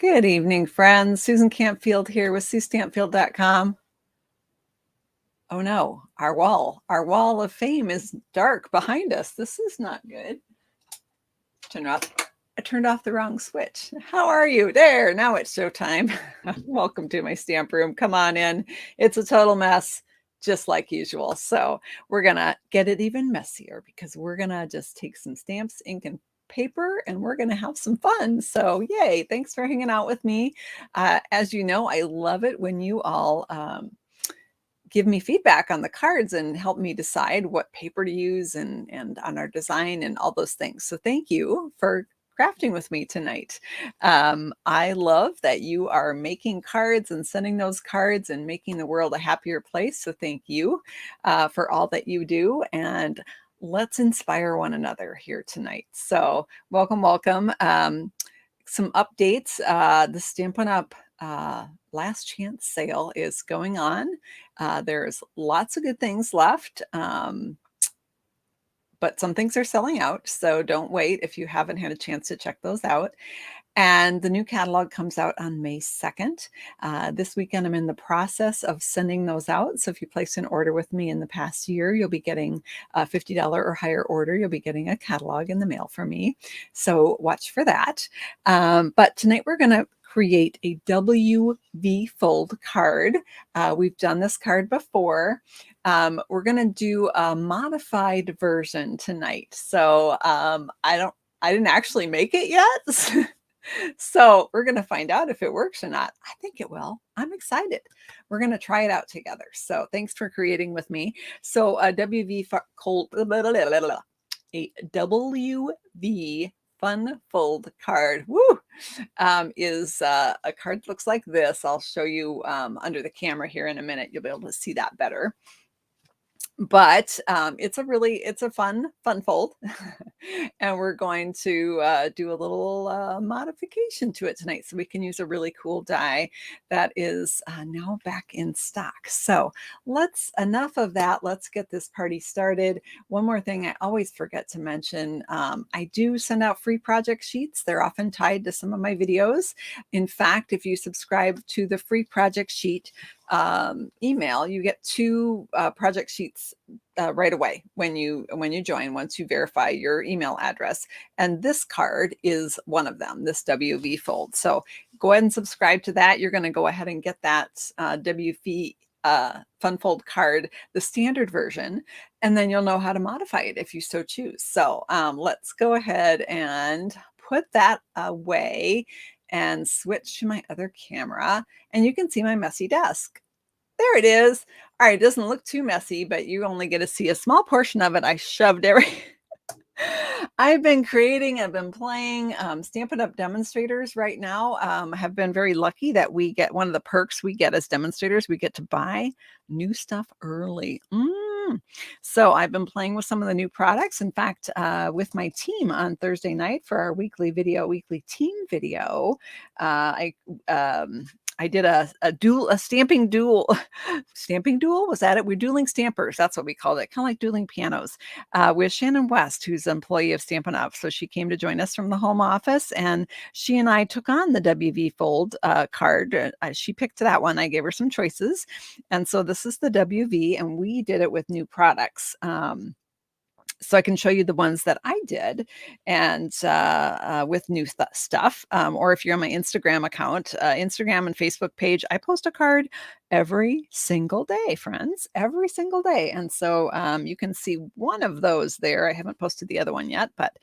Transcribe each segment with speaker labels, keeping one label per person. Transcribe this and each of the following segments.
Speaker 1: Good evening, friends. Susan Campfield here with SueStampfield.com. Oh no, our wall of fame is dark behind us. This is not good. I turned off the wrong switch. How are you? There, now it's showtime. Welcome to my stamp room. Come on in. It's a total mess, just like usual. So we're gonna get it even messier because we're gonna just take some stamps, ink, and paper, and we're gonna have some fun. So yay, thanks for hanging out with me. As you know, I love it when you all give me feedback on the cards and help me decide what paper to use and on our design and all those things. So thank you for crafting with me tonight. I love that you are making cards and sending those cards and making the world a happier place. So thank you for all that you do. And let's inspire one another here tonight. So welcome, welcome. Some updates. The Stampin' Up! Last Chance sale is going on. There's lots of good things left, but some things are selling out. So don't wait if you haven't had a chance to check those out. And the new catalog comes out on May 2nd. This weekend, I'm in the process of sending those out. So if you place an order with me in the past year, you'll be getting a $50 or higher order. You'll be getting a catalog in the mail from me. So watch for that. But tonight we're going to create a WV fold card. We've done this card before. We're going to do a modified version tonight. So I didn't actually make it yet. So we're going to find out if it works or not. I think it will. I'm excited. We're going to try it out together. So thanks for creating with me. So a WV Fun Fold card, is a card that looks like this. I'll show you under the camera here in a minute. You'll be able to see that better. But it's a fun fold. And we're going to do a little modification to it tonight so we can use a really cool die that is now back in stock. So enough of that. Let's get this party started. One more thing I always forget to mention, I do send out free project sheets. They're often tied to some of my videos. In fact, if you subscribe to the free project sheet email, you get 2 project sheets right away when you join, once you verify your email address. And this card is one of them, this WV fold. So go ahead and subscribe to that. You're going to go ahead and get that WV Fun Fold card, the standard version, and then you'll know how to modify it if you so choose. So let's go ahead and put that away and switch to my other camera, and you can see my messy desk. There it is. All right, it doesn't look too messy, but you only get to see a small portion of it. I shoved I've been playing Stampin' Up! Demonstrators right now. Have been very lucky that we get one of the perks we get as demonstrators. We get to buy new stuff early. So I've been playing with some of the new products. In fact, with my team on Thursday night for our weekly team video, I did a stamping duel. Stamping duel? Was that it? We're dueling stampers. That's what we called it. Kind of like dueling pianos with Shannon West, who's an employee of Stampin' Up! So she came to join us from the home office, and she and I took on the WV Fold card. She picked that one. I gave her some choices. And so this is the WV, and we did it with new products. So I can show you the ones that I did and with new stuff. Or if you're on my Instagram account, Instagram and Facebook page, I post a card every single day, friends, every single day. And so you can see one of those there. I haven't posted the other one yet, but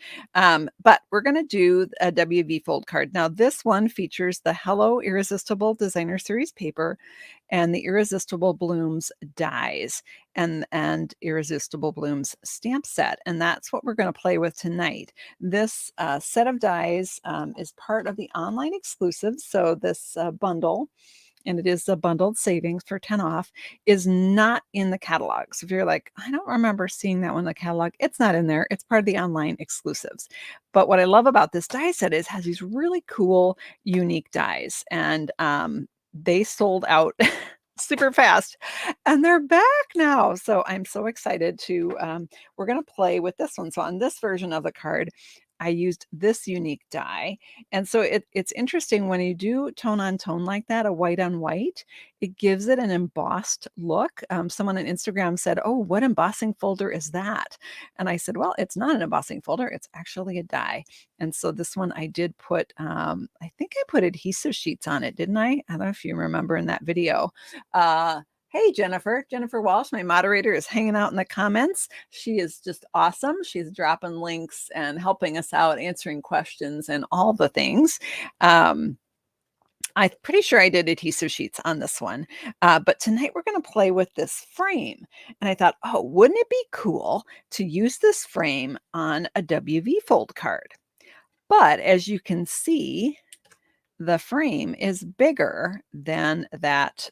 Speaker 1: we're going to do a WV Fold card. Now, this one features the Hello Irresistible Designer Series paper and the Irresistible Blooms dies and Irresistible Blooms stamp set. And that's what we're going to play with tonight. This set of dies is part of the online exclusive. So this bundle, and it is a bundled savings for 10 off, is not in the catalog. So if you're like, I don't remember seeing that one in the catalog, it's not in there. It's part of the online exclusives. But what I love about this die set is it has these really cool, unique dies. And they sold out super fast, and they're back now. So I'm so excited to, we're going to play with this one. So on this version of the card, I used this unique die. And so it's interesting when you do tone on tone like that, a white on white, it gives it an embossed look. Someone on Instagram said, "Oh, what embossing folder is that?" And I said, "Well, it's not an embossing folder. It's actually a die." And so this one I did put, I think I put adhesive sheets on it, didn't I? I don't know if you remember in that video. Hey, Jennifer Walsh, my moderator, is hanging out in the comments. She is just awesome. She's dropping links and helping us out, answering questions and all the things. I'm pretty sure I did adhesive sheets on this one. But tonight we're going to play with this frame. And I thought, oh, wouldn't it be cool to use this frame on a WV fold card? But as you can see, the frame is bigger than that.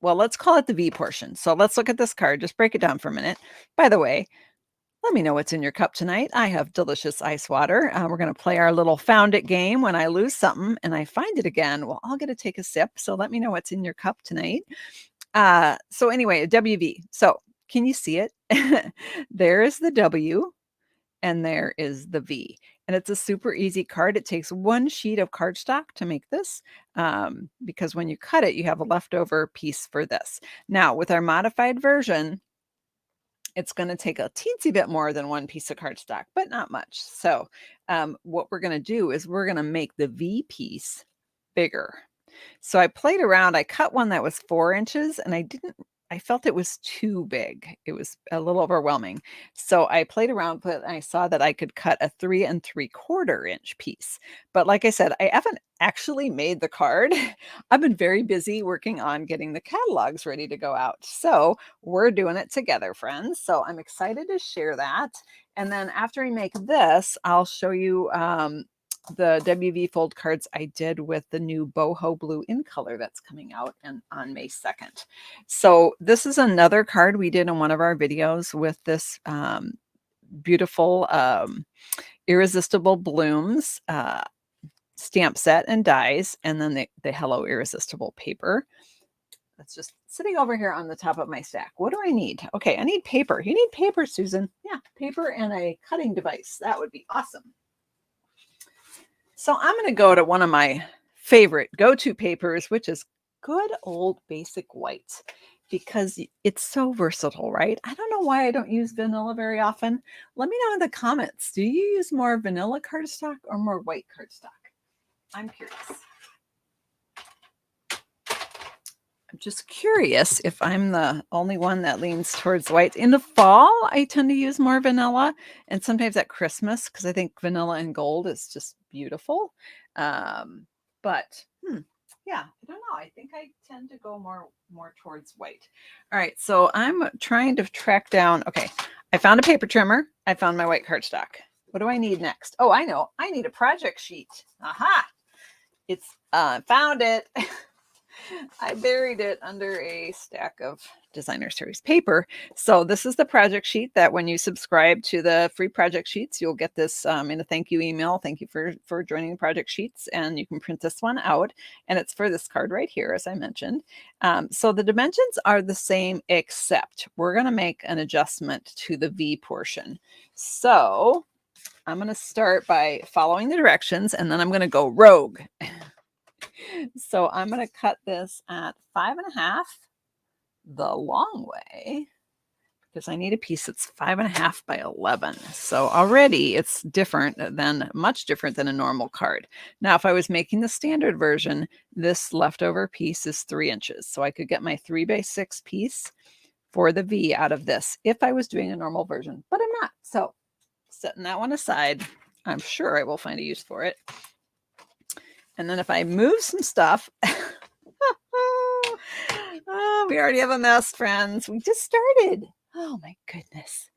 Speaker 1: Well, let's call it the V portion. So let's look at this card. Just break it down for a minute. By the way, let me know what's in your cup tonight. I have delicious ice water. We're going to play our little found it game. When I lose something and I find it again, well, I'll get to take a sip. So let me know what's in your cup tonight. So anyway, a WV. So can you see it? There is the W and there is the V. And it's a super easy card. It takes one sheet of cardstock to make this because when you cut it, you have a leftover piece for this. Now, with our modified version, it's going to take a teensy bit more than one piece of cardstock, but not much. So what we're going to do is we're going to make the V piece bigger. So I played around. I cut one that was 4 inches and I felt it was too big. It was a little overwhelming. So I played around, but I saw that I could cut a 3 3/4 inch piece. But like I said, I haven't actually made the card. I've been very busy working on getting the catalogs ready to go out. So we're doing it together, friends. So I'm excited to share that. And then after we make this, I'll show you the WV fold cards I did with the new boho blue in color that's coming out and on May 2nd. So this is another card we did in one of our videos with this beautiful Irresistible Blooms stamp set and dies, and then the Hello Irresistible paper. That's just sitting over here on the top of my stack. What do I need? Okay, I need paper. You need paper, Susan. Yeah, paper and a cutting device. That would be awesome. So I'm going to go to one of my favorite go-to papers, which is good old basic white, because it's so versatile, right? I don't know why I don't use vanilla very often. Let me know in the comments. Do you use more vanilla cardstock or more white cardstock? I'm curious. I'm just curious if I'm the only one that leans towards white. In the fall, I tend to use more vanilla, and sometimes at Christmas, because I think vanilla and gold is just beautiful. But yeah, I don't know. I think I tend to go more towards white. All right, so I'm trying to track down. Okay, I found a paper trimmer. I found my white cardstock. What do I need next? Oh, I know. I need a project sheet. Aha! It's found it. I buried it under a stack of designer series paper. So this is the project sheet that when you subscribe to the free project sheets, you'll get this in a thank you email. Thank you for joining the project sheets. And you can print this one out. And it's for this card right here, as I mentioned. So the dimensions are the same, except we're going to make an adjustment to the V portion. So I'm going to start by following the directions, and then I'm going to go rogue. So I'm going to cut this at 5.5 the long way because I need a piece that's 5.5 by 11. So already it's much different than a normal card. Now, if I was making the standard version, this leftover piece is 3 inches. So I could get my 3 by 6 piece for the V out of this if I was doing a normal version, but I'm not. So setting that one aside, I'm sure I will find a use for it. And then if I move some stuff, oh, we already have a mess, friends. We just started. Oh my goodness.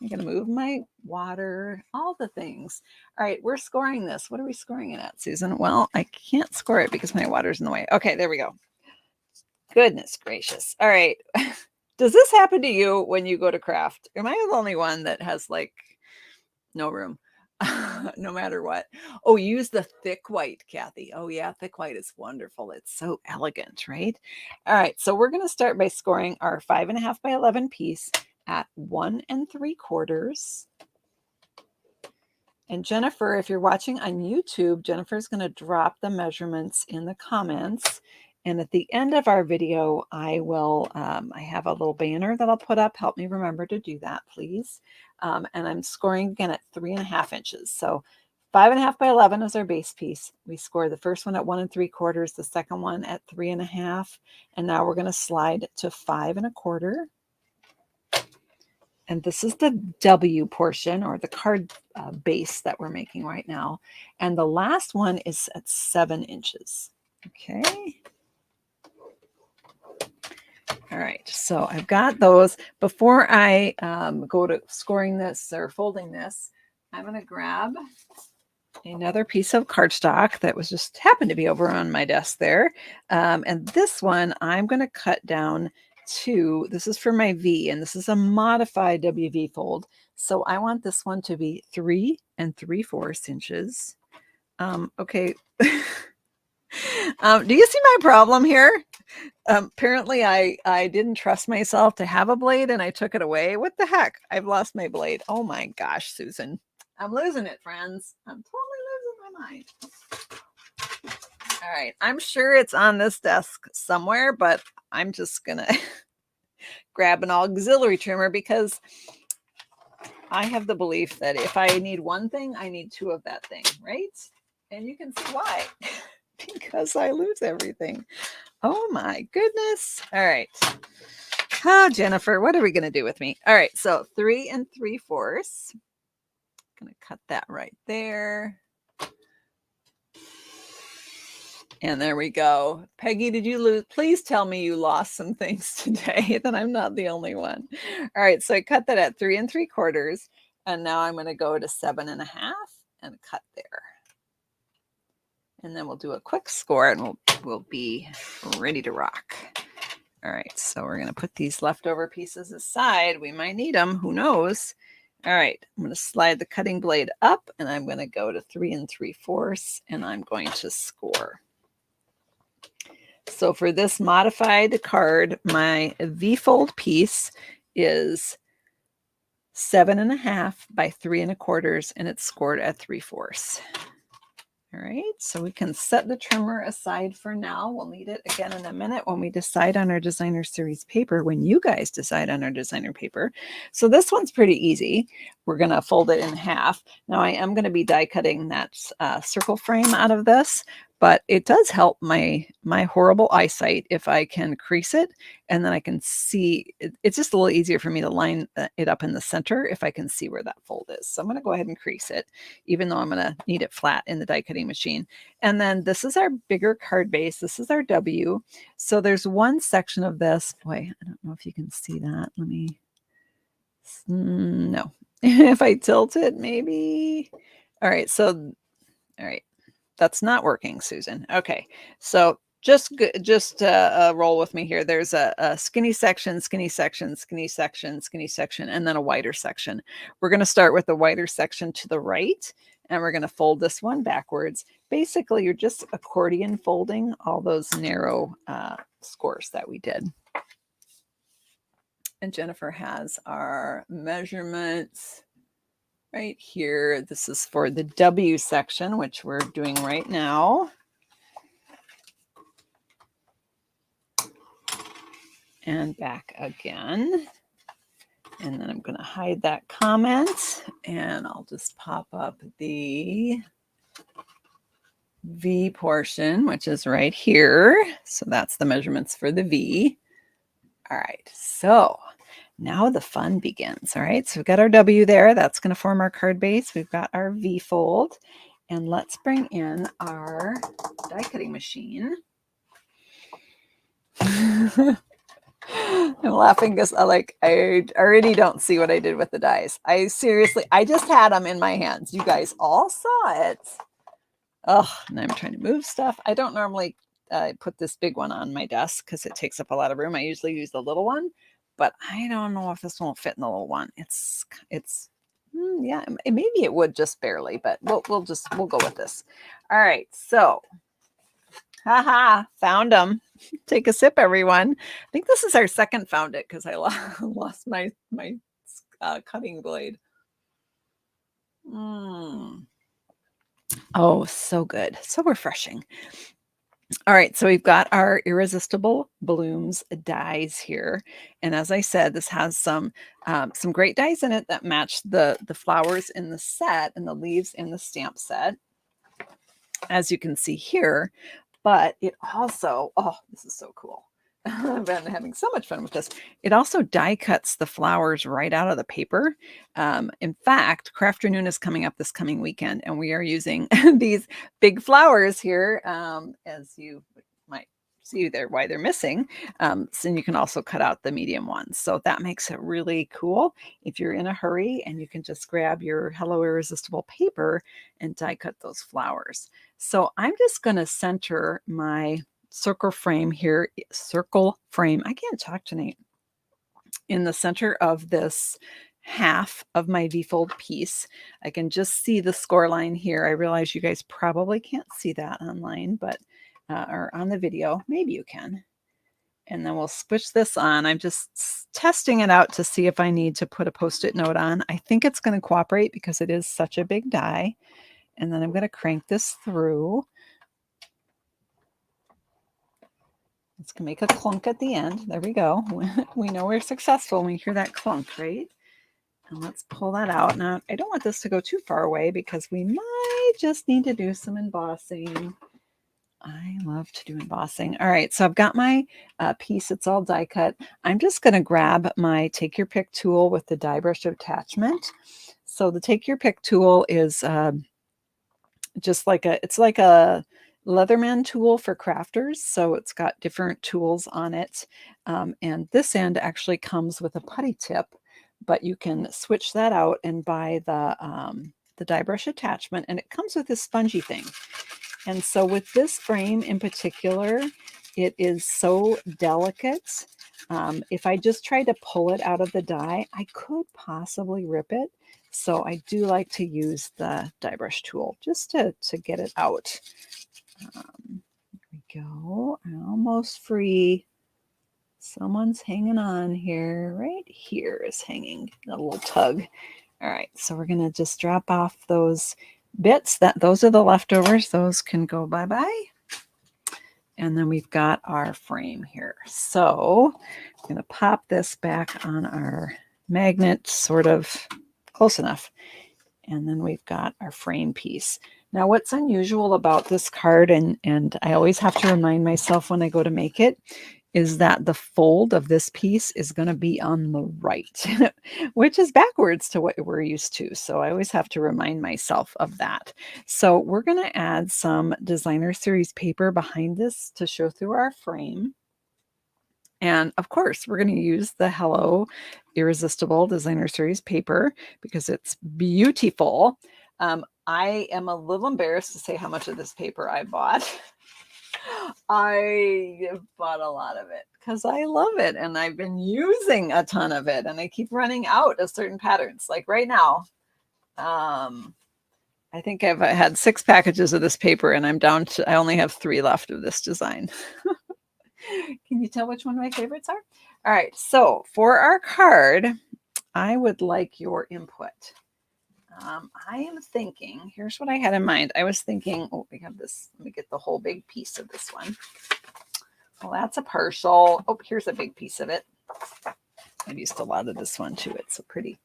Speaker 1: I'm going to move my water, all the things. All right, we're scoring this. What are we scoring it at, Susan? Well, I can't score it because my water's in the way. Okay, there we go. Goodness gracious. All right. Does this happen to you when you go to craft? Am I the only one that has like no room? No matter what. Oh, use the thick white, Kathy. Oh yeah, thick white is wonderful. It's so elegant, right? All right, so we're going to start by scoring our 5.5 by 11 piece at 1 3/4. And Jennifer, if you're watching on YouTube, Jennifer's going to drop the measurements in the comments. And at the end of our video, I will, I have a little banner that I'll put up. Help me remember to do that, please. And I'm scoring again at 3.5 inches. So 5.5 by 11 is our base piece. We score the first one at 1 3/4, the second one at 3.5. And now we're going to slide to 5 1/4. And this is the W portion, or the card base that we're making right now. And the last one is at 7 inches. Okay. All right, so I've got those. Before I go to scoring this or folding this, I'm going to grab another piece of cardstock that was just happened to be over on my desk there. And this one I'm going to cut down to, this is for my V, and this is a modified WV fold. So I want this one to be 3 3/4 inches. Okay. Do you see my problem here? Apparently I didn't trust myself to have a blade and I took it away. What the heck? I've lost my blade. Oh my gosh, Susan. I'm losing it, friends. I'm totally losing my mind. All right. I'm sure it's on this desk somewhere, but I'm just going to grab an auxiliary trimmer because I have the belief that if I need one thing, I need 2 of that thing, right? And you can see why. Because I lose everything. Oh my goodness. All right. Oh, Jennifer, what are we going to do with me? All right. So 3 3/4. Going to cut that right there. And there we go. Peggy, did you lose? Please tell me you lost some things today, that I'm not the only one. All right. So I cut that at 3 3/4. And now I'm going to go to 7.5 and cut there. And then we'll do a quick score and we'll be ready to rock. All right, so we're going to put these leftover pieces aside. We might need them, who knows? All right, I'm going to slide the cutting blade up and I'm going to go to 3 3/4 and I'm going to score. So for this modified card, my V-fold piece is 7.5 by 3 1/4 and it's scored at 3/4. All right, so we can set the trimmer aside for now. We'll need it again in a minute when we decide on our designer series paper, when you guys decide on our designer paper. So this one's pretty easy. We're going to fold it in half. Now I am going to be die cutting that circle frame out of this, but it does help my horrible eyesight if I can crease it, and then I can see, it's just a little easier for me to line it up in the center if I can see where that fold is. So I'm going to go ahead and crease it, even though I'm going to need it flat in the die cutting machine. And then this is our bigger card base. This is our W. So there's one section of this. Boy, I don't know if you can see that. Let me, no. If I tilt it, maybe. All right. So, all right. That's not working, Susan. Okay. So just roll with me here. There's a skinny section, skinny section, skinny section, skinny section, and then a wider section. We're going to start with the wider section to the right, and we're going to fold this one backwards. Basically, you're just accordion folding all those narrow scores that we did. And Jennifer has our measurements right here. This is for the W section, which we're doing right now. And back again. And then I'm going to hide that comment and I'll just pop up the V portion, which is right here. So that's the measurements for the V. All right, so now the fun begins. All right, so we've got our W there. That's going to form our card base. We've got our V fold. And let's bring in our die cutting machine. I'm laughing because I already don't see what I did with the dies. I just had them in my hands. You guys all saw it. Oh, and I'm trying to move stuff. I don't normally put this big one on my desk because it takes up a lot of room. I usually use the little one, but I don't know if this one will fit in the little one. Yeah, maybe it would just barely, but we'll go with this. All right, so haha, found them. Take a sip, everyone. I think this is our second found it because I lost my cutting blade. Mm. Oh, so good. So refreshing. All right, so we've got our Irresistible Blooms dies here, and as I said, this has some great dies in it that match the flowers in the set and the leaves in the stamp set, as you can see here. But it also, oh, this is so cool. I've been having so much fun with this. It also die cuts the flowers right out of the paper. In fact, Crafternoon is coming up this coming weekend, and we are using these big flowers here, as you might see there why they're missing. So you can also cut out the medium ones. So that makes it really cool if you're in a hurry and you can just grab your Hello Irresistible paper and die cut those flowers. So I'm just going to center my circle frame here, circle frame. I can't talk tonight. In the center of this half of my V-fold piece. I can just see the score line here. I realize you guys probably can't see that online, but or on the video, maybe you can. And then we'll switch this on. I'm just testing it out to see if I need to put a Post-it note on. I think it's going to cooperate because it is such a big die. And then I'm going to crank this through. It's going to make a clunk at the end. There we go. We know we're successful when we hear that clunk, right? And let's pull that out. Now, I don't want this to go too far away because we might just need to do some embossing. I love to do embossing. All right, so I've got my piece. It's all die cut. I'm just going to grab my Take Your Pick tool with the die brush attachment. So the Take Your Pick tool is just like it's like a Leatherman tool for crafters. So it's got different tools on it. And this end actually comes with a putty tip, but you can switch that out and buy the die brush attachment, and it comes with this spongy thing. And so with this frame in particular, it is so delicate. If I just tried to pull it out of the die, I could possibly rip it. So I do like to use the die brush tool just to get it out. There we go. Almost free. Someone's hanging on here. Right here is hanging a little tug. All right, so we're going to just drop off those bits. Those are the leftovers. Those can go bye-bye. And then we've got our frame here. So I'm going to pop this back on our magnet, sort of close enough. And then we've got our frame piece. Now, what's unusual about this card, and I always have to remind myself when I go to make it, is that the fold of this piece is going to be on the right, which is backwards to what we're used to. So I always have to remind myself of that. So we're going to add some designer series paper behind this to show through our frame. And of course, we're going to use the Hello Irresistible Designer Series paper because it's beautiful. I am a little embarrassed to say how much of this paper I bought. I bought a lot of it because I love it and I've been using a ton of it, and I keep running out of certain patterns. Like right now, I think I've had 6 packages of this paper and I'm down to, I only have 3 left of this design. Can you tell which one my favorites are? All right, so for our card, I would like your input. I am thinking, here's what I had in mind. I was thinking, oh, we have this, let me get the whole big piece of this one. Well, that's a partial. Oh, here's a big piece of it. I've used a lot of this one too. It's so pretty.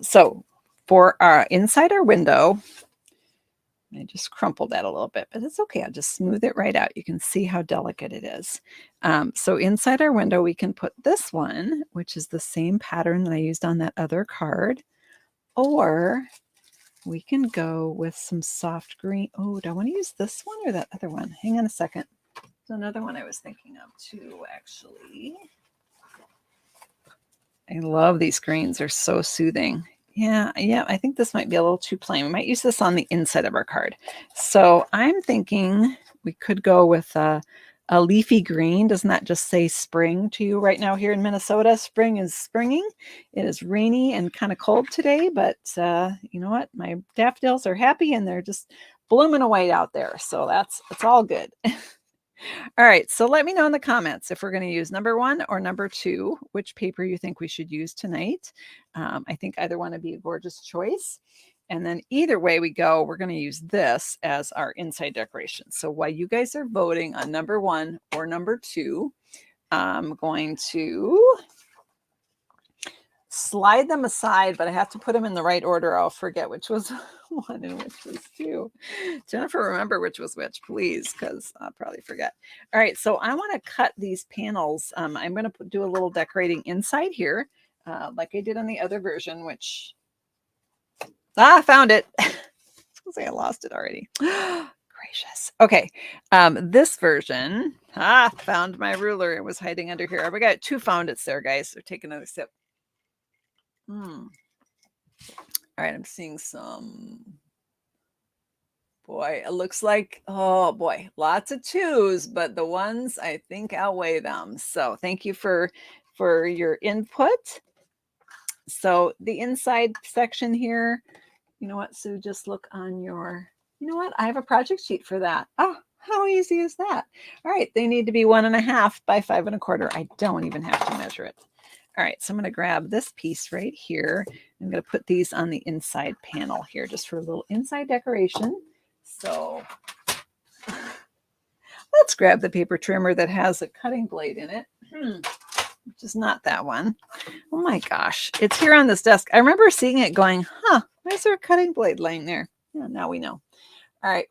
Speaker 1: So for our inside our window, I just crumpled that a little bit, but it's okay. I'll just smooth it right out. You can see how delicate it is. So inside our window, we can put this one, which is the same pattern that I used on that other card. Or we can go with some soft green. Oh, do I want to use this one or that other one? Hang on a second. There's another one I was thinking of too, actually. I love these greens. They're so soothing. Yeah, I think this might be a little too plain. We might use this on the inside of our card. So I'm thinking we could go with a leafy green. Doesn't that just say spring to you right now here in Minnesota? Spring is springing. It is rainy and kind of cold today, but you know what? My daffodils are happy and they're just blooming away out there. So it's all good. All right, so let me know in the comments if we're going to use number 1 or number 2, which paper you think we should use tonight. I think either one would be a gorgeous choice. And then either way we go, we're going to use this as our inside decoration. So while you guys are voting on number 1 or number 2, I'm going to slide them aside, but I have to put them in the right order. I'll forget which was 1 and which was 2. Jennifer, remember which was which, please, because I'll probably forget. All right, so I want to cut these panels. I'm going to do a little decorating inside here, like I did on the other version, which, I found it. I was going to say I lost it already. Gracious. Okay, this version, found my ruler. It was hiding under here. We got 2 found it's there, guys. So take another sip. All right, I'm seeing some. Boy, it looks like, oh boy, lots of 2s, but the 1s I think outweigh them. So thank you for your input. So the inside section here, you know what, Sue, just look on your, you know what, I have a project sheet for that. Oh, how easy is that? All right, they need to be 1.5 by 5 1/4. I don't even have to measure it. All right, so I'm going to grab this piece right here. I'm going to put these on the inside panel here just for a little inside decoration. So let's grab the paper trimmer that has a cutting blade in it, which is not that one. Oh my gosh, it's here on this desk. I remember seeing it going, why is there a cutting blade laying there? Yeah, now we know. All right,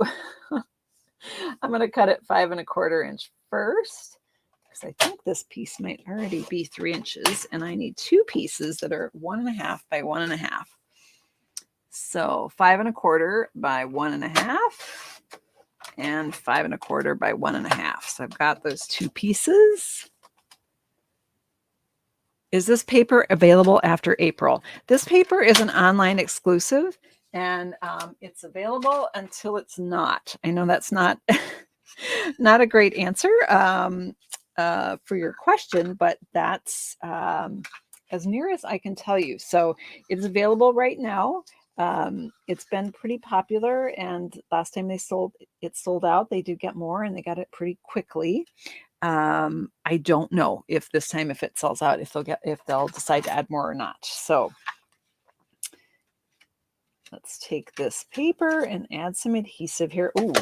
Speaker 1: I'm going to cut it 5 1/4 inch first, because I think this piece might already be 3 inches, and I need 2 pieces that are 1.5 by 1.5. So 5 1/4 by 1.5 and 5 1/4 by 1.5. So I've got those 2 pieces. Is this paper available after April? This paper is an online exclusive, and it's available until it's not. I know that's not not a great answer for your question, but that's as near as I can tell you. So it's available right now. It's been pretty popular, and last time it sold out. They did get more, and they got it pretty quickly. I don't know if this time, if it sells out, if they'll decide to add more or not. So let's take this paper and add some adhesive here. Ooh,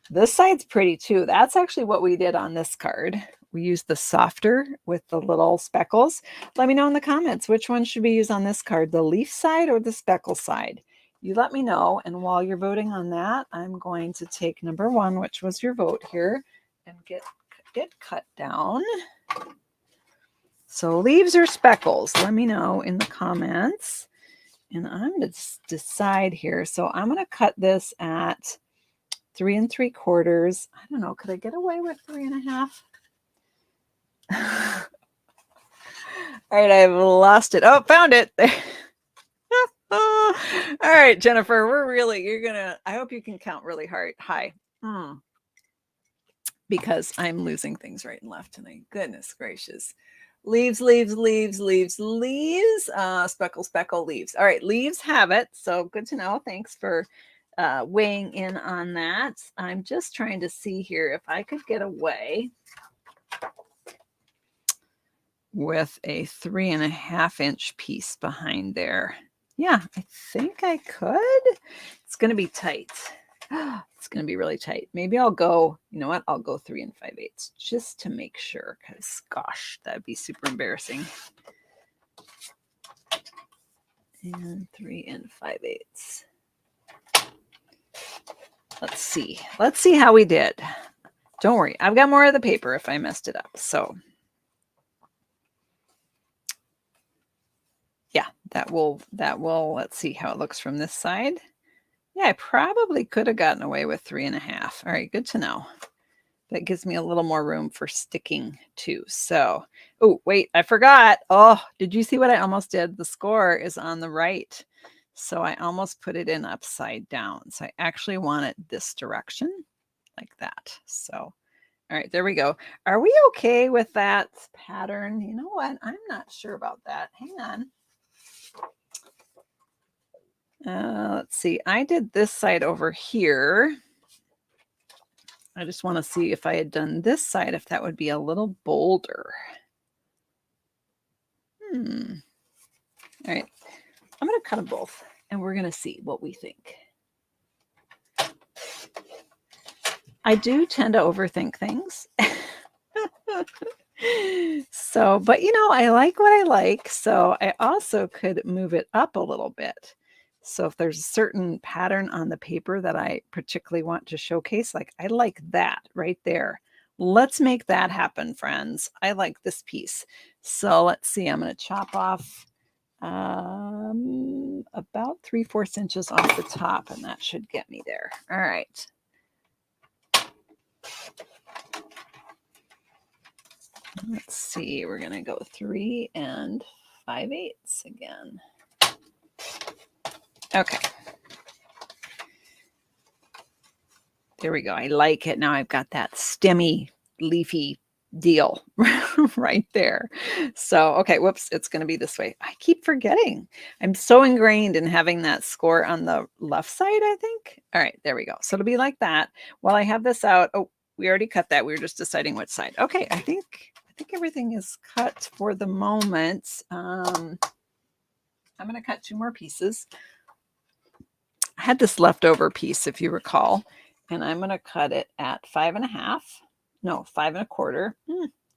Speaker 1: this side's pretty too. That's actually what we did on this card. We used the softer with the little speckles. Let me know in the comments, which one should we use on this card, the leaf side or the speckle side? You let me know. And while you're voting on that, I'm going to take number 1, which was your vote here, and get it cut down. So leaves or speckles, let me know in the comments. And I'm going to decide here. So I'm going to cut this at 3 3/4. I don't know. Could I get away with 3.5? All right, I've lost it. Oh, found it. All right, Jennifer, I hope you can count really high. Because I'm losing things right and left tonight. Goodness gracious. Leaves, speckle, leaves. All right, leaves have it. So good to know. Thanks for weighing in on that. I'm just trying to see here if I could get away with a 3.5 inch piece behind there. Yeah, I think I could. It's going to be tight. It's going to be really tight. Maybe I'll go, you know what? I'll go 3 5/8 just to make sure, because gosh, that'd be super embarrassing. And 3 5/8. Let's see how we did. Don't worry, I've got more of the paper if I messed it up. So yeah, that will, let's see how it looks from this side. Yeah, I probably could have gotten away with 3.5. All right, good to know. That gives me a little more room for sticking too. So, oh, wait, I forgot. Oh, did you see what I almost did? The score is on the right. So I almost put it in upside down. So I actually want it this direction, like that. So, all right, there we go. Are we okay with that pattern? You know what? I'm not sure about that. Hang on. Let's see. I did this side over here. I just want to see if I had done this side, if that would be a little bolder. All right. I'm going to cut them both. and we're going to see what we think. I do tend to overthink things. So, but I like what I like. So I also could move it up a little bit. So if there's a certain pattern on the paper that I particularly want to showcase, like I like that right there. Let's make that happen, friends. I like this piece. So let's see, I'm going to chop off about 3/4 inches off the top, and that should get me there. All right. Let's see, we're going to go 3 5/8 again. Okay. There we go. I like it. Now I've got that stemmy, leafy deal right there. So, okay, whoops, it's going to be this way. I keep forgetting. I'm so ingrained in having that score on the left side, I think. All right, there we go. So it'll be like that. While I have this out, oh, we already cut that. We were just deciding which side. Okay, I think everything is cut for the moment. I'm going to cut 2 more pieces. I had this leftover piece, if you recall, and I'm going to cut it at 5.5. No, 5 1/4.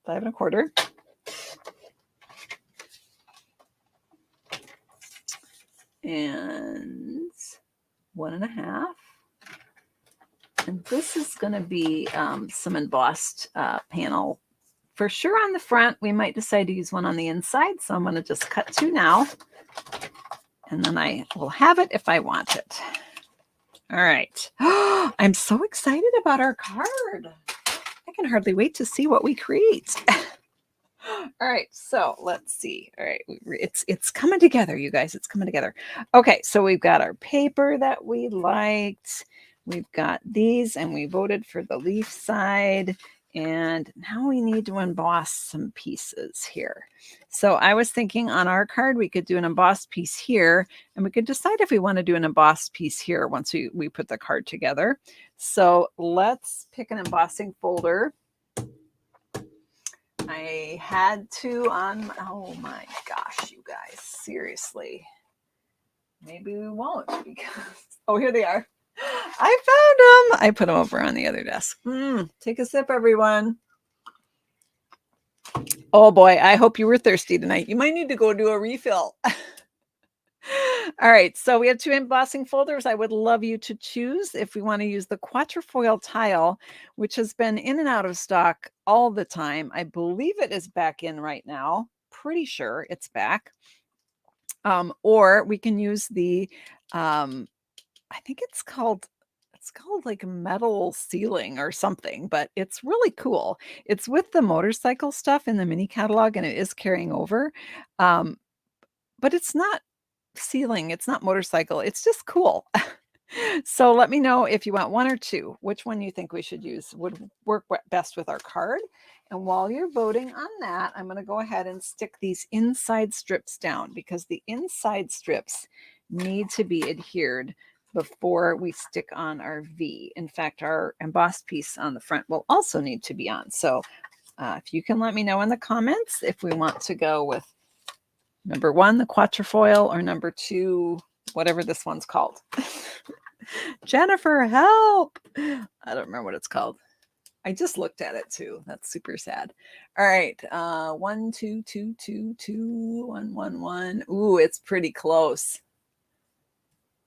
Speaker 1: 5 1/4. And 1.5. And this is going to be some embossed panel. For sure on the front, we might decide to use one on the inside. So I'm going to just cut 2 now. And then I will have it if I want it. All right. I'm so excited about our card. I can hardly wait to see what we create. All right, so let's see. All right, it's coming together, you guys. It's coming together. Okay, so we've got our paper that we liked. We've got these, and we voted for the leaf side. And now we need to emboss some pieces here. So I was thinking on our card, we could do an embossed piece here, and we could decide if we want to do an embossed piece here once we put the card together. So let's pick an embossing folder. I had to on, oh my gosh, you guys, seriously. Maybe we won't because, oh, here they are. I found them. I put them over on the other desk. Take a sip, everyone. Oh boy, I hope you were thirsty tonight. You might need to go do a refill. All right, so we have 2 embossing folders. I would love you to choose if we want to use the quatrefoil tile, which has been in and out of stock all the time. I believe it is back in right now. Pretty sure it's back. Or we can use the, I think it's called like metal ceiling or something, but it's really cool. It's with the motorcycle stuff in the mini catalog, and it is carrying over. But it's not ceiling, it's not motorcycle, it's just cool. So let me know if you want 1 or 2, which one you think we should use would work best with our card. And while you're voting on that, I'm going to go ahead and stick these inside strips down because the inside strips need to be adhered before we stick on our V. In fact, our embossed piece on the front will also need to be on. So if you can let me know in the comments if we want to go with number 1, the quatrefoil, or number 2, whatever this one's called. Jennifer, help! I don't remember what it's called. I just looked at it too. That's super sad. All right, 1 2 2 2 2 1 1 1. Ooh, it's pretty close.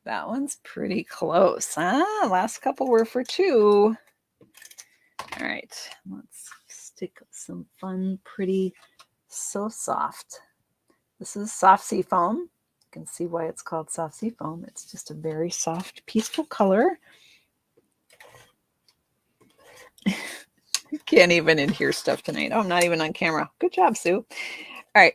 Speaker 1: That one's pretty close. Last couple were for 2. All right, let's stick some fun, pretty, so soft. This is soft sea foam. You can see why it's called soft sea foam. It's just a very soft, peaceful color. Can't even adhere stuff tonight. Oh, I'm not even on camera. Good job, Sue. All right.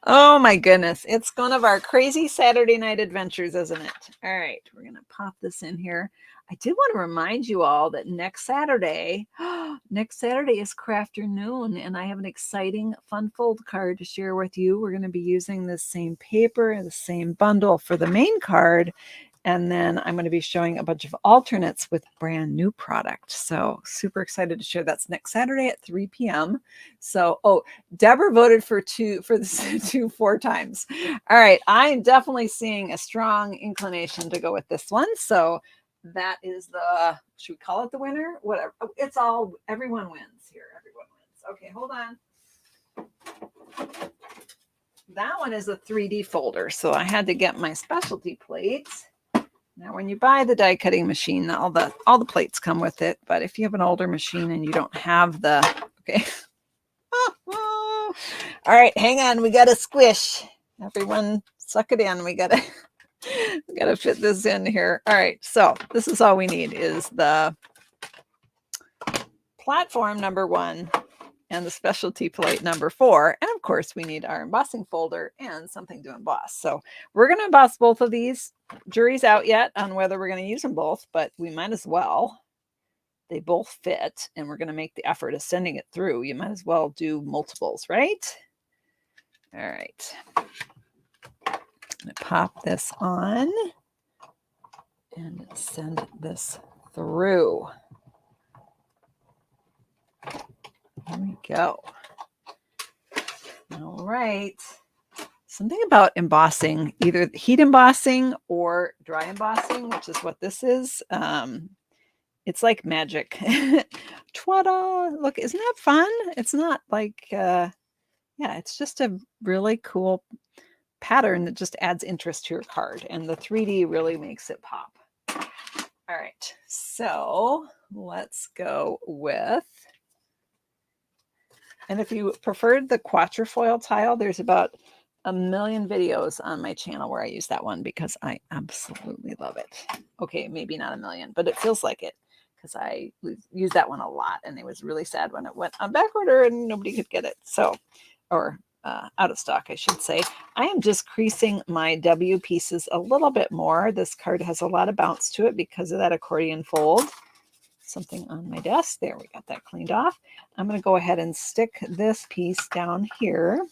Speaker 1: Oh my goodness. It's one of our crazy Saturday night adventures, isn't it? All right. We're going to pop this in here. I did want to remind you all that next Saturday is Crafternoon, and I have an exciting fun fold card to share with you. We're going to be using the same paper and the same bundle for the main card, And then I'm going to be showing a bunch of alternates with brand new product. So super excited to share. That's next Saturday at 3 p.m. So, oh, Deborah voted for this 4 times. All right. I'm definitely seeing a strong inclination to go with this one. So that is the, should we call it the winner? Whatever. It's all, everyone wins here. Everyone wins. Okay, hold on. That one is a 3D folder. So I had to get my specialty plates. Now, when you buy the die cutting machine, all the plates come with it. But if you have an older machine and you don't have the, okay. All right, hang on. We got to squish. Everyone suck it in. We got to fit this in here. All right, so this is all we need is the platform number 1 and the specialty plate number 4. And of course, we need our embossing folder and something to emboss. So we're going to emboss both of these. Jury's out yet on whether we're going to use them both, but we might as well. They both fit, and we're going to make the effort of sending it through. You might as well do multiples, right? All right. I'm going to pop this on and send this through. There we go. All right. Something about embossing, either heat embossing or dry embossing, which is what this is. It's like magic. Ta-da! Look, isn't that fun? It's not like, yeah, it's just a really cool pattern that just adds interest to your card. And the 3D really makes it pop. All right. So let's go with, and if you preferred the quatrefoil tile, there's about a million videos on my channel where I use that one because I absolutely love it. Okay, maybe not a million, but it feels like it because I use that one a lot, and it was really sad when it went on back order and nobody could get it. So, or out of stock, I should say. I am just creasing my W pieces a little bit more. This card has a lot of bounce to it because of that accordion fold. Something on my desk. There, we got that cleaned off. I'm going to go ahead and stick this piece down here.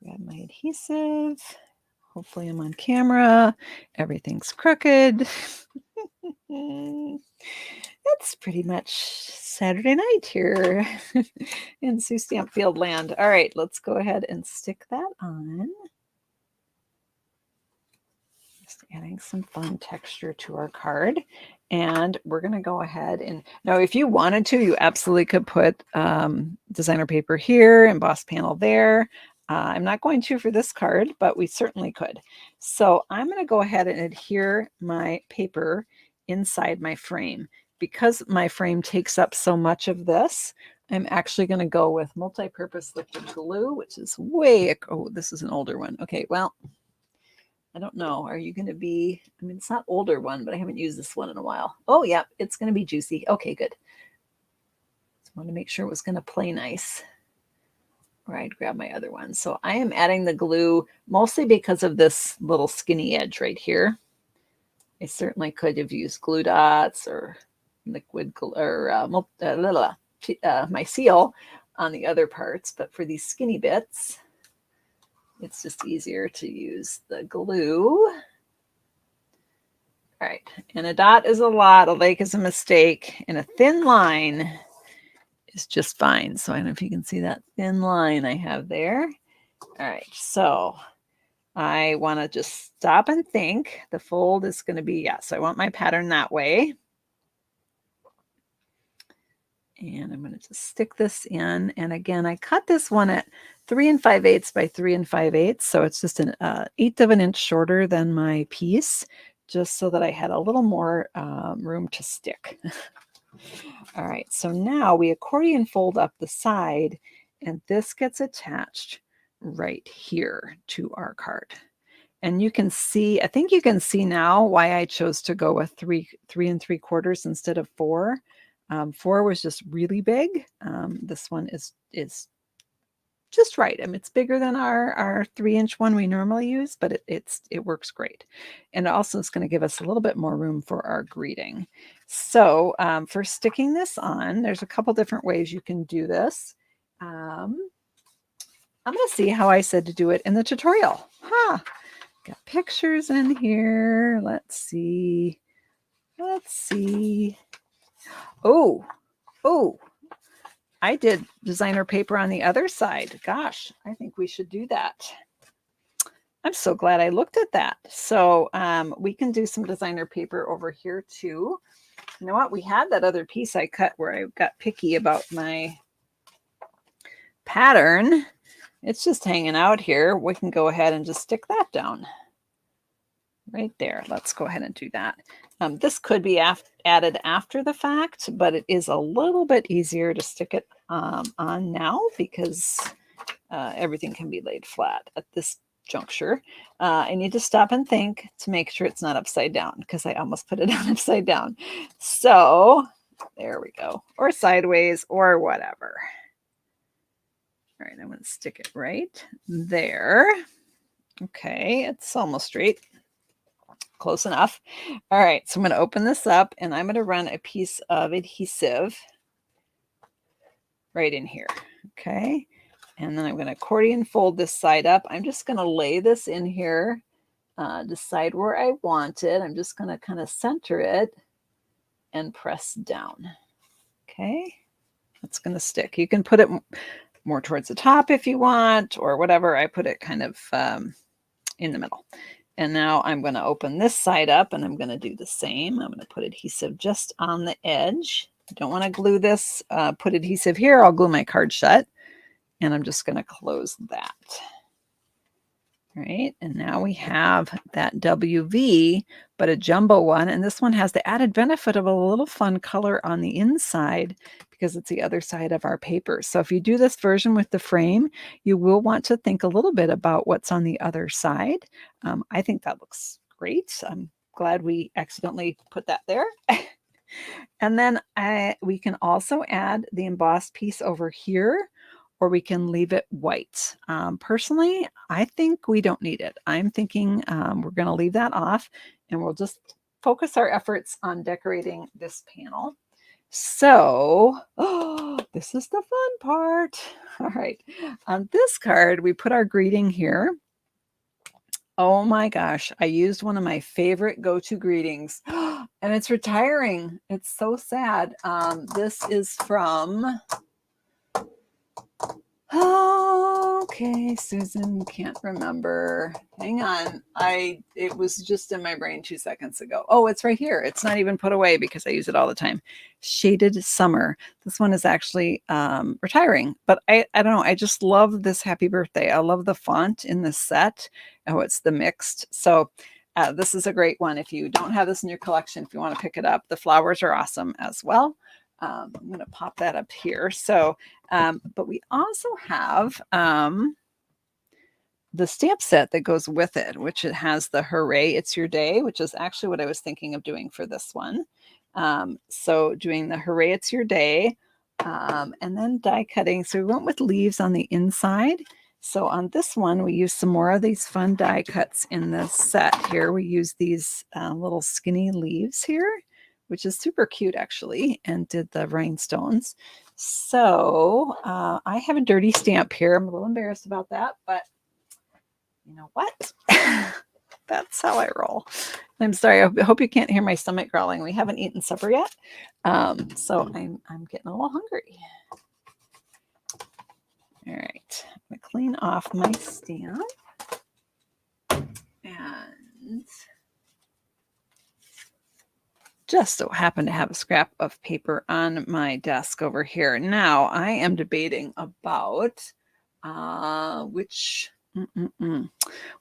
Speaker 1: Grab my adhesive. Hopefully I'm on camera. Everything's crooked. It's pretty much Saturday night here in Sioux Stampfield land. All right, let's go ahead and stick that on. Just adding some fun texture to our card. And we're going to go ahead and, now if you wanted to, you absolutely could put designer paper here, emboss panel there. I'm not going to for this card, but we certainly could. So I'm going to go ahead and adhere my paper inside my frame. Because my frame takes up so much of this, I'm actually going to go with multi-purpose liquid glue, which is oh, this is an older one. Okay, well, I don't know. Are you going to be, I mean, it's not older one, but I haven't used this one in a while. Oh, yeah, it's going to be juicy. Okay, good. Just want to make sure it was going to play nice. All right, grab my other one. So I am adding the glue mostly because of this little skinny edge right here. I certainly could have used glue dots or liquid glue or my seal on the other parts, but for these skinny bits, it's just easier to use the glue. All right, and a dot is a lot, a lake is a mistake, and a thin line is just fine. So I don't know if you can see that thin line I have there. All right, so I want to just stop and think. The fold is going to be, yes, I want my pattern that way. And I'm going to just stick this in. And again, I cut this one at 3 5/8 by 3 5/8. So it's just an 1/8 of an inch shorter than my piece, just so that I had a little more room to stick. All right, so now we accordion fold up the side, and this gets attached right here to our card. And you can see, I think you can see now why I chose to go with 3 3¾ instead of 4. 4 was just really big. This one is just right. I mean, it's bigger than our 3-inch one we normally use, but it works great. And also it's going to give us a little bit more room for our greeting. So for sticking this on, there's a couple different ways you can do this. I'm going to see how I said to do it in the tutorial. Got pictures in here. Let's see. Let's see. Oh, oh, I did designer paper on the other side. Gosh, I think we should do that. I'm so glad I looked at that. So we can do some designer paper over here too. You know what? We had that other piece I cut where I got picky about my pattern. It's just hanging out here. We can go ahead and just stick that down right there. Let's go ahead and do that. This could be added after the fact, but it is a little bit easier to stick it on now because everything can be laid flat at this juncture. I need to stop and think to make sure it's not upside down because I almost put it on upside down. So there we go. Or sideways or whatever. All right, I'm going to stick it right there. Okay, it's almost straight. Close enough. All right, so I'm going to open this up and I'm going to run a piece of adhesive right in here. Okay, and then I'm going to accordion fold this side up. I'm just going to lay this in here, decide where I want it. I'm just going to kind of center it and press down. Okay, that's going to stick. You can put it more towards the top if you want or whatever. I put it kind of in the middle. And now I'm going to open this side up and I'm going to do the same. I'm going to put adhesive just on the edge. I don't want to glue this, put adhesive here. I'll glue my card shut. And I'm just going to close that. Right, and now we have that WV, but a jumbo one. And this one has the added benefit of a little fun color on the inside because it's the other side of our paper. So if you do this version with the frame, you will want to think a little bit about what's on the other side. I think that looks great. I'm glad we accidentally put that there. And then we can also add the embossed piece over here, or we can leave it white. Personally, I think we don't need it. I'm thinking we're going to leave that off and we'll just focus our efforts on decorating this panel. So, this is the fun part. All right, on this card, we put our greeting here. Oh my gosh, I used one of my favorite go-to greetings and it's retiring. It's so sad. This is from... Okay, Susan, can't remember. Hang on. It was just in my brain 2 seconds ago. Oh, it's right here. It's not even put away because I use it all the time. Shaded Summer. This one is actually retiring, but I don't know. I just love this happy birthday. I love the font in the set. Oh, it's the mixed. So this is a great one. If you don't have this in your collection, if you want to pick it up, the flowers are awesome as well. I'm going to pop that up here. So, but we also have the stamp set that goes with it, which it has the Hooray, It's Your Day, which is actually what I was thinking of doing for this one. So doing the Hooray, It's Your Day, and then die cutting. So we went with leaves on the inside. So on this one, we used some more of these fun die cuts in the set here. We use these little skinny leaves here, which is super cute actually, and did the rhinestones. So I have a dirty stamp here. I'm a little embarrassed about that, but you know what? That's how I roll. I'm sorry. I hope you can't hear my stomach growling. We haven't eaten supper yet. So I'm getting a little hungry. All right, I'm gonna clean off my stamp. And just so happen to have a scrap of paper on my desk over here. Now I am debating about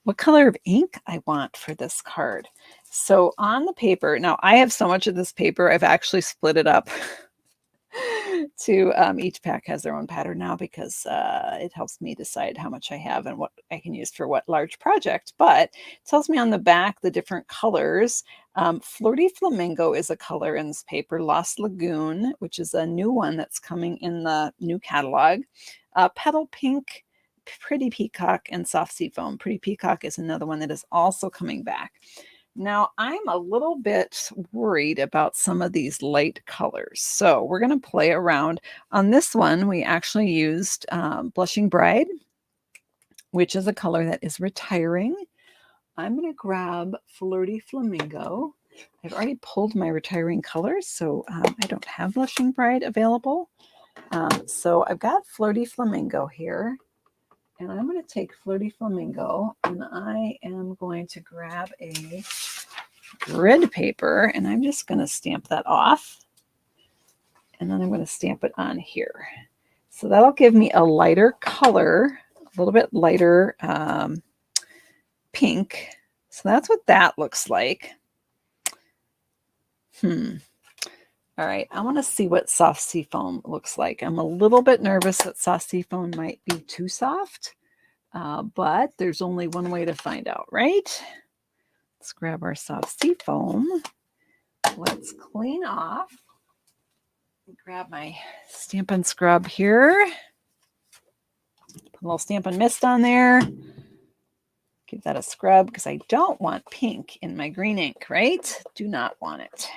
Speaker 1: what color of ink I want for this card. So on the paper, now I have so much of this paper, I've actually split it up to each pack has their own pattern now because it helps me decide how much I have and what I can use for what large project. But it tells me on the back the different colors. Flirty Flamingo is a color in this paper. Lost Lagoon, which is a new one that's coming in the new catalog. Petal Pink, Pretty Peacock, and Soft Sea Foam. Pretty Peacock is another one that is also coming back. Now, I'm a little bit worried about some of these light colors. So we're going to play around. On this one, we actually used Blushing Bride, which is a color that is retiring. I'm going to grab Flirty Flamingo. I've already pulled my retiring colors, so I don't have Blushing Bride available. So I've got Flirty Flamingo here, and I'm going to take Flirty Flamingo, and I am going to grab a grid paper, and I'm just going to stamp that off, and then I'm going to stamp it on here. So that'll give me a lighter color, a little bit lighter pink. So that's what that looks like. All right, I want to see what soft seafoam looks like. I'm a little bit nervous that soft seafoam might be too soft, but there's only one way to find out, right? Let's grab our soft seafoam. Let's clean off. Grab my Stampin' Scrub here. Put a little Stampin' Mist on there. Give that a scrub because I don't want pink in my green ink, right? Do not want it.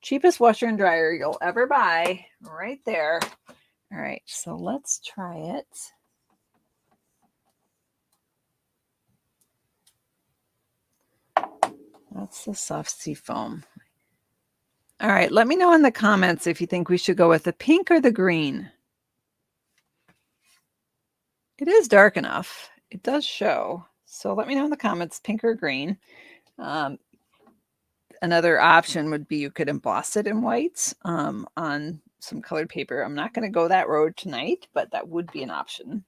Speaker 1: Cheapest washer and dryer you'll ever buy, right there. All right, so let's try it. That's the soft seafoam. All right, let me know in the comments if you think we should go with the pink or the green. It is dark enough. It does show. So let me know in the comments, pink or green. Another option would be you could emboss it in white on some colored paper. I'm not going to go that road tonight, but that would be an option.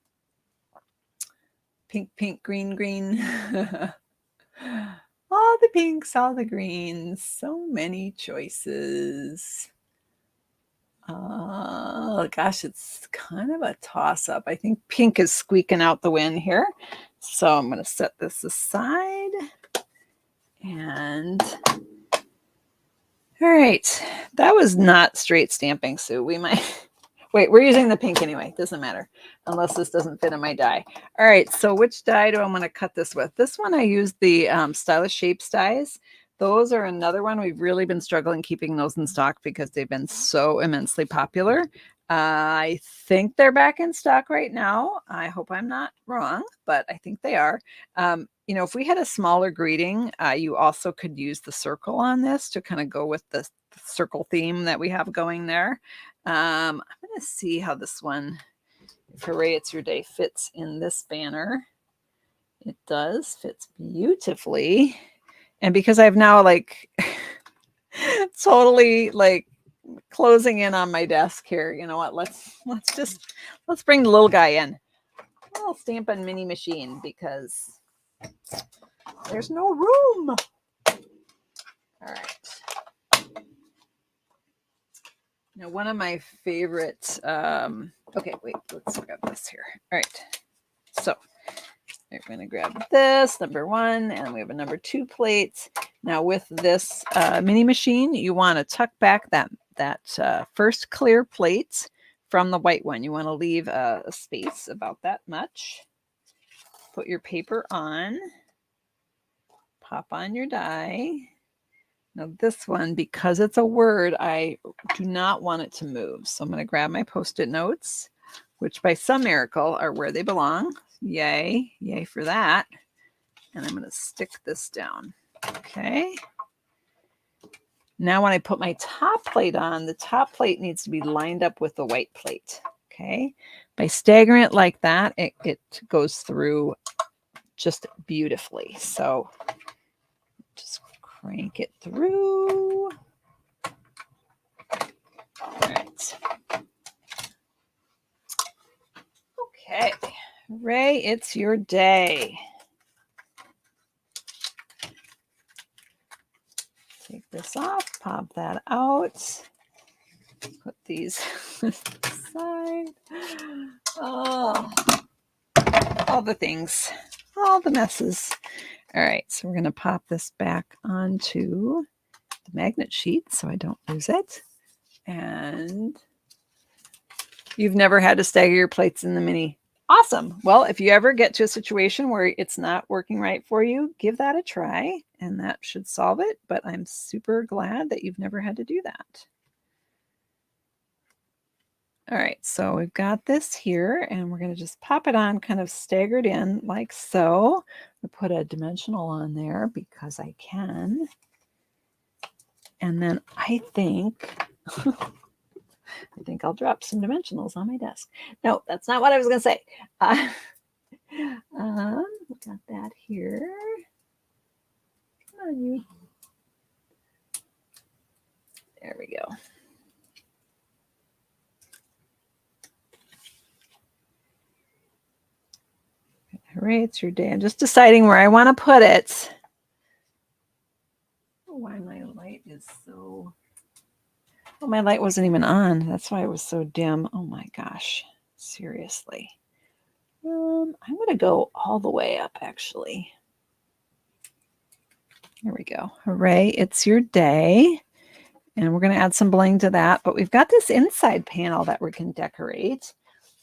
Speaker 1: Pink, pink, green, green. All the pinks, all the greens. So many choices. Gosh, it's kind of a toss-up. I think pink is squeaking out the win here. So I'm going to set this aside. And all right, that was not straight stamping, Sue. We might, wait, we're using the pink anyway. Doesn't matter, unless this doesn't fit in my die. All right, so which die do I want to cut this with? This one I used the Stylish Shapes dies. Those are another one. We've really been struggling keeping those in stock because they've been so immensely popular. I think they're back in stock right now. I hope I'm not wrong, but I think they are. You know, if we had a smaller greeting, you also could use the circle on this to kind of go with the circle theme that we have going there. I'm going to see how this one, if Hooray It's Your Day, fits in this banner. It does, fits beautifully. And because I've now like totally like closing in on my desk here, you know what, let's bring the little guy in. A little Stampin' Mini Machine because there's no room. All right. Now, one of my favorite, okay, wait, let's look at this here. All right. So we're going to grab this, number 1, and we have a number 2 plate. Now with this mini machine, you want to tuck back that first clear plate from the white one. You want to leave a space about that much. Put your paper on. Pop on your die. Now this one, because it's a word, I do not want it to move. So I'm going to grab my Post-it notes, which by some miracle are where they belong. Yay, yay for that. And I'm going to stick this down. Okay. Now when I put my top plate on, the top plate needs to be lined up with the white plate. Okay. By staggering it like that, it goes through just beautifully. So just crank it through. All right. Okay. Ray, it's your day. Take this off, pop that out. Put these aside. Oh, all the things, all the messes. All right, so we're going to pop this back onto the magnet sheet so I don't lose it. And you've never had to stagger your plates in the mini. Awesome. Well, if you ever get to a situation where it's not working right for you, give that a try and that should solve it. But I'm super glad that you've never had to do that. All right, so we've got this here, and we're going to just pop it on kind of staggered in like so. I'll put a dimensional on there because I can. And then I think I'll drop some dimensionals on my desk. No, that's not what I was going to say. We got that here. Come on, you. There we go. Hooray, it's your day. I'm just deciding where I want to put it. Oh, why my light is so... Oh, my light wasn't even on. That's why it was so dim. Oh my gosh. Seriously. I'm going to go all the way up, actually. There we go. Hooray, it's your day. And we're going to add some bling to that. But we've got this inside panel that we can decorate.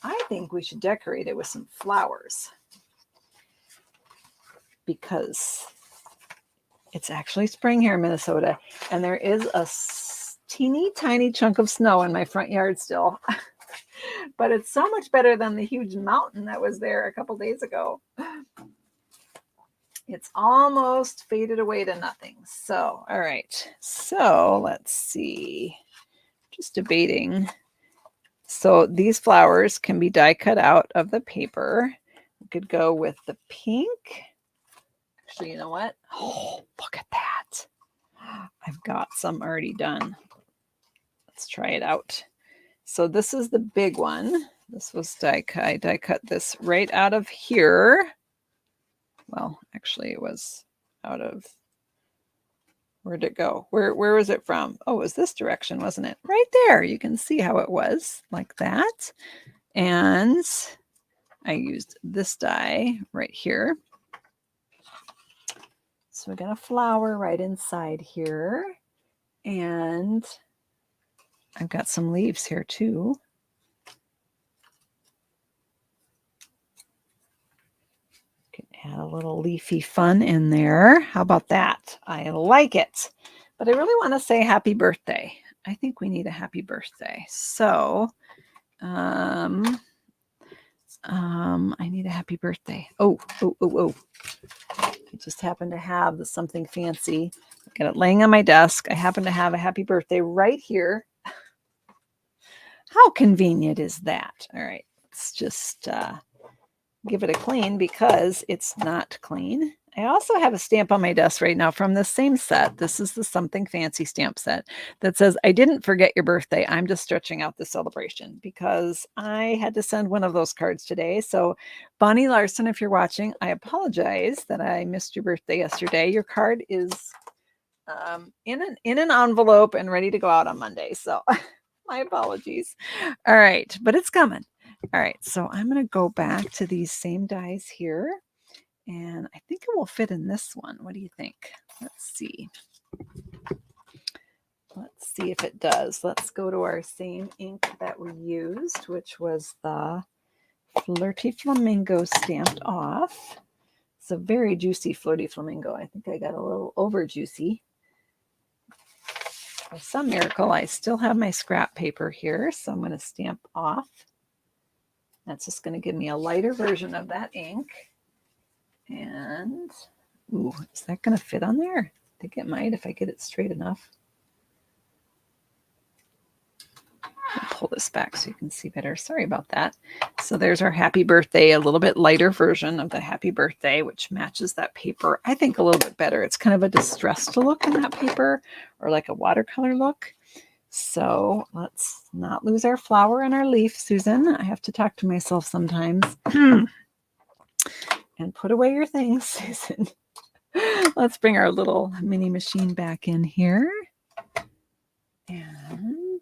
Speaker 1: I think we should decorate it with some flowers, because it's actually spring here in Minnesota, and there is a teeny tiny chunk of snow in my front yard still. But it's so much better than the huge mountain that was there a couple days ago. It's almost faded away to nothing. So, all right. So let's see. Just debating. So these flowers can be die cut out of the paper. We could go with the pink. Actually, you know what? Oh, look at that. I've got some already done. Let's try it out. So this is the big one. This was die cut. I die cut this right out of here. Well, actually it was out of, where'd it go? Where was it from? Oh, it was this direction, wasn't it? Right there. You can see how it was like that. And I used this die right here. So we got a flower right inside here. And I've got some leaves here too. Can add a little leafy fun in there. How about that? I like it. But I really want to say happy birthday. I think we need a happy birthday. So I need a happy birthday. Oh. I just happen to have the something fancy. I've got it laying on my desk. I happen to have a happy birthday right here. How convenient is that? All right, let's just give it a clean because it's not clean. I also have a stamp on my desk right now from the same set. This is the Something Fancy stamp set that says, I didn't forget your birthday. I'm just stretching out the celebration, because I had to send one of those cards today. So Bonnie Larson, if you're watching, I apologize that I missed your birthday yesterday. Your card is in an envelope and ready to go out on Monday. So my apologies. All right, but it's coming. All right, so I'm going to go back to these same dies here, and I think it will fit in this one. What do you think? Let's see. Let's see if it does. Let's go to our same ink that we used, which was the Flirty Flamingo stamped off. It's a very juicy Flirty Flamingo. I think I got a little over juicy. By some miracle, I still have my scrap paper here, so I'm going to stamp off. That's just going to give me a lighter version of that ink. And, ooh, is that going to fit on there? I think it might if I get it straight enough. I'll pull this back so you can see better. Sorry about that. So there's our happy birthday, a little bit lighter version of the happy birthday, which matches that paper, I think, a little bit better. It's kind of a distressed look in that paper, or like a watercolor look. So let's not lose our flower and our leaf, Susan. I have to talk to myself sometimes. And put away your things, Susan. Let's bring our little mini machine back in here. And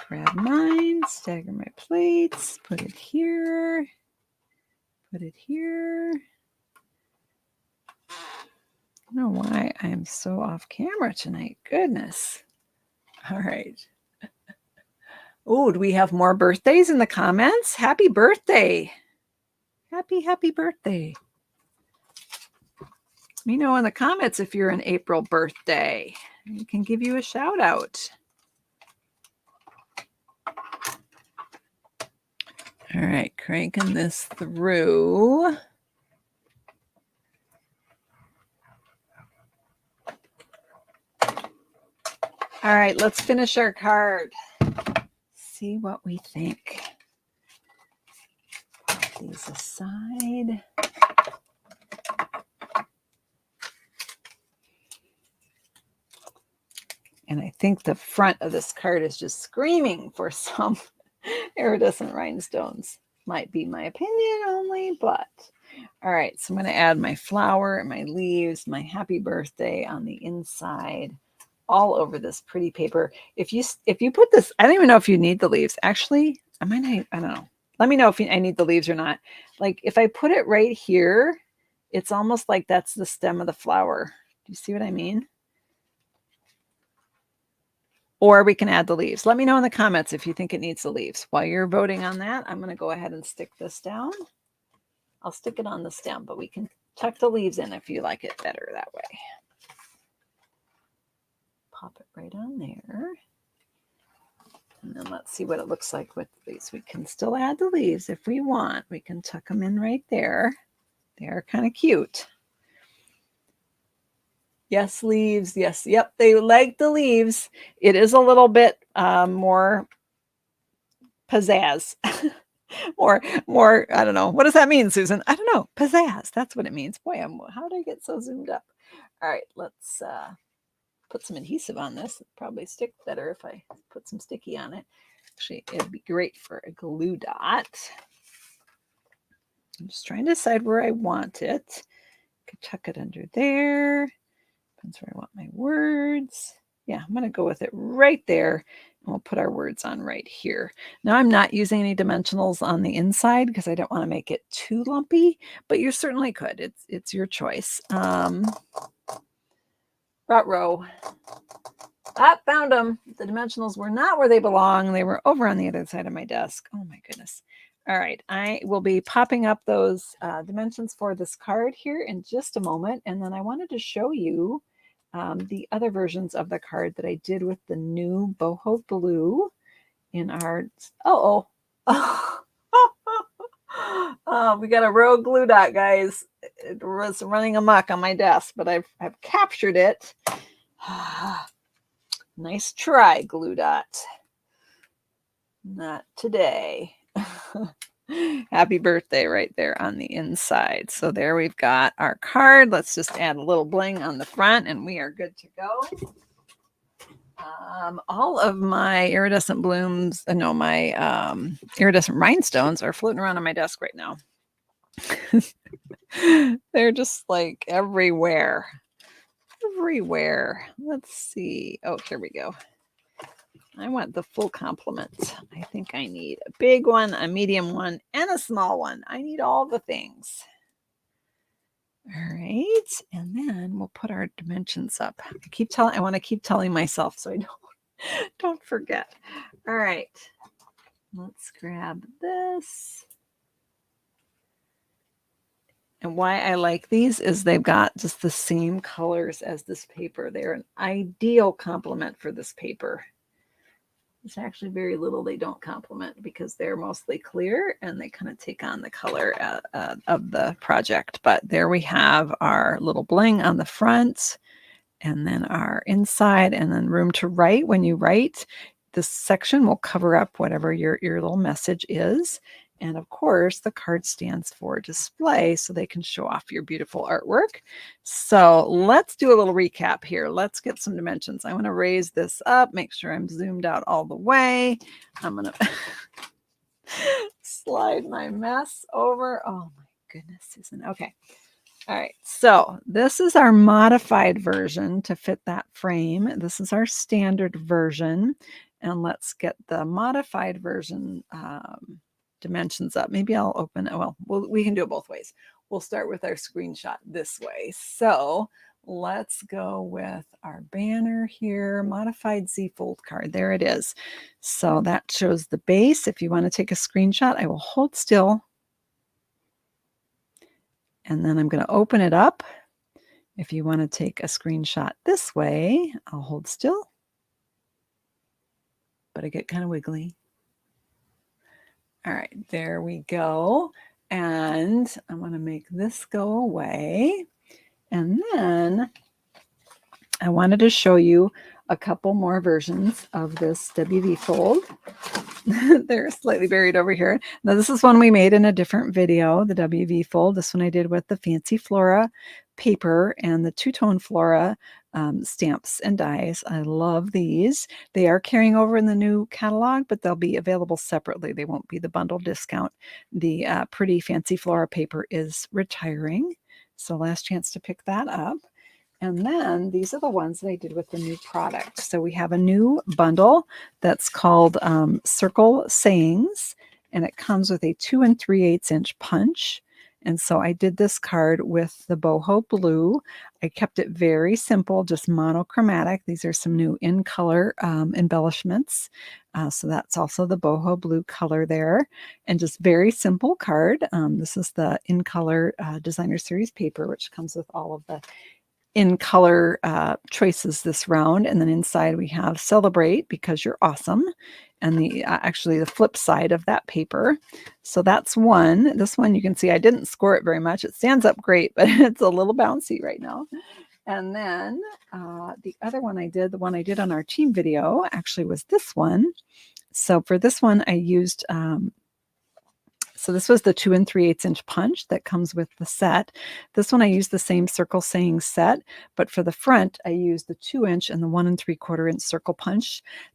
Speaker 1: grab mine, stagger my plates, put it here, put it here. I don't know why I am so off camera tonight. Goodness. All right. Oh, do we have more birthdays in the comments? Happy birthday. Happy birthday. Let me know in the comments if you're an April birthday. We can give you a shout out. All right, cranking this through. All right, let's finish our card. See what we think. Put these aside. And I think the front of this card is just screaming for some iridescent rhinestones. Might be my opinion only, but all right. So I'm going to add my flower and my leaves, my happy birthday on the inside, all over this pretty paper. If you put this, I don't even know if you need the leaves. Actually, I don't know. Let me know if I need the leaves or not. Like if I put it right here, it's almost like that's the stem of the flower. Do you see what I mean? Or we can add the leaves. Let me know in the comments if you think it needs the leaves. While you're voting on that, I'm going to go ahead and stick this down. I'll stick it on the stem, but we can tuck the leaves in if you like it better that way. Pop it right on there. And then let's see what it looks like with these. We can still add the leaves if we want. We can tuck them in right there. They are kind of cute. Yes, leaves. Yes. Yep. They like the leaves. It is a little bit more pizzazz. more, I don't know. What does that mean, Susan? I don't know. Pizzazz. That's what it means. Boy, how did I get so zoomed up? All right, let's put some adhesive on this. It'd probably stick better if I put some sticky on it. Actually, it'd be great for a glue dot. I'm just trying to decide where I want it. Could tuck it under there. Depends where I want my words. Yeah, I'm going to go with it right there. And we'll put our words on right here. Now, I'm not using any dimensionals on the inside because I don't want to make it too lumpy, but you certainly could. It's your choice. Row. Found them. The dimensionals were not where they belong. They were over on the other side of my desk. Oh my goodness. All right, I will be popping up those dimensions for this card here in just a moment. And then I wanted to show you the other versions of the card that I did with the new boho blue in our, we got a rogue glue dot, guys. It was running amok on my desk, but I've captured it. Nice try, glue dot. Not today. Happy birthday right there on the inside. So there we've got our card. Let's just add a little bling on the front and we are good to go. All of my iridescent blooms, my iridescent rhinestones are floating around on my desk right now. They're just like everywhere. Let's see. Oh, here we go. I want the full complement. I think I need a big one, a medium one, and a small one. I need all the things. All right, and then we'll put our dimensions up. I want to keep telling myself so I don't forget. All right, let's grab this. And why I like these is they've got just the same colors as this paper. They're an ideal complement for this paper. There's actually very little they don't complement because they're mostly clear and they kind of take on the color of the project. But there we have our little bling on the front and then our inside and then room to write. When you write, this section will cover up whatever your little message is. And of course, the card stands for display so they can show off your beautiful artwork. So let's do a little recap here. Let's get some dimensions. I want to raise this up, make sure I'm zoomed out all the way. I'm going to slide my mess over. Oh my goodness, Susan. Okay. All right. So this is our modified version to fit that frame. This is our standard version. And let's get the modified version dimensions up. Maybe I'll open it. Well, we can do it both ways. We'll start with our screenshot this way. So let's go with our banner here, modified Z fold card. There it is. So that shows the base. If you want to take a screenshot, I will hold still. And then I'm going to open it up. If you want to take a screenshot this way, I'll hold still. But I get kind of wiggly. All right, there we go. And I want to make this go away. And then I wanted to show you a couple more versions of this WV fold. They're slightly buried over here. Now, this is one we made in a different video, the WV fold. This one I did with the Fancy Flora paper and the two-tone Flora stamps and dies. I love these. They are carrying over in the new catalog, but they'll be available separately. They won't be the bundle discount. The pretty Fancy Flora paper is retiring, so last chance to pick that up. And then these are the ones that I did with the new product. So we have a new bundle that's called Circle Sayings, and it comes with a 2 3/8 inch punch. And so I did this card with the boho blue. I kept it very simple, just monochromatic. These are some new in color embellishments. So that's also the boho blue color there, and just very simple card. This is the in color designer series paper, which comes with all of the in color choices this round. And then inside we have Celebrate Because You're Awesome, and the actually the flip side of that paper. So that's one. This one, you can see I didn't score it very much. It stands up great, but it's a little bouncy right now. And then the other one I did, the one I did on our team video, actually was this one. So for this one, I used so this was the 2 3/8 inch punch that comes with the set. This one I used the same Circle Saying set, but for the front I used the 2 inch and the 1 3/4 inch circle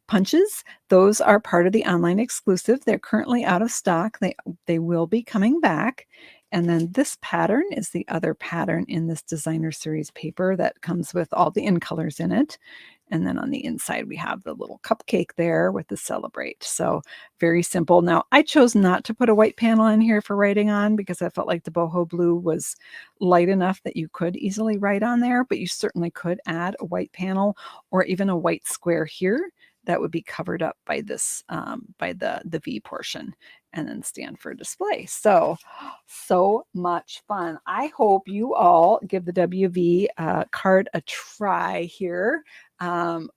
Speaker 1: punches. Those are part of the online exclusive. They're currently out of stock. They will be coming back. And then this pattern is the other pattern in this designer series paper that comes with all the in colors in it. And then on the inside, we have the little cupcake there with the Celebrate. So very simple. Now, I chose not to put a white panel in here for writing on because I felt like the boho blue was light enough that you could easily write on there, but you certainly could add a white panel or even a white square here that would be covered up by this, by the V portion, and then stand for display. So much fun. I hope you all give the WV card a try here.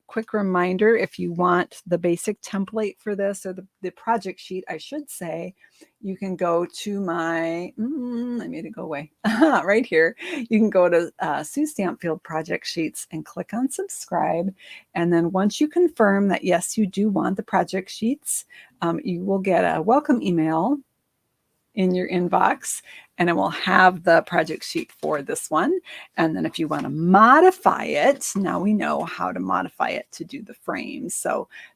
Speaker 1: Quick reminder, if you want the basic template for this, or the project sheet, I should say, you can go to my, I made it go away, right here. You can go to Sue Stampfield Project Sheets and click on subscribe. And then once you confirm that, yes, you do want the project sheets, you will get a welcome email in your inbox, and it will have the project sheet for this one. And then if you want to modify it, now we know how to modify it to do the frames.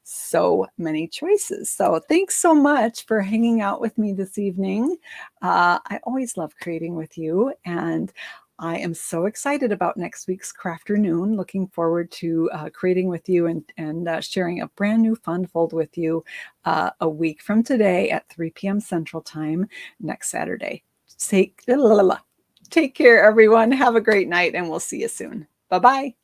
Speaker 1: So many choices. So thanks so much for hanging out with me this evening. I always love creating with you, and I am so excited about next week's Crafternoon. Looking forward to creating with you and sharing a brand new fun fold with you a week from today at 3 p.m. Central Time next Saturday. Take care, everyone. Have a great night, and we'll see you soon. Bye-bye.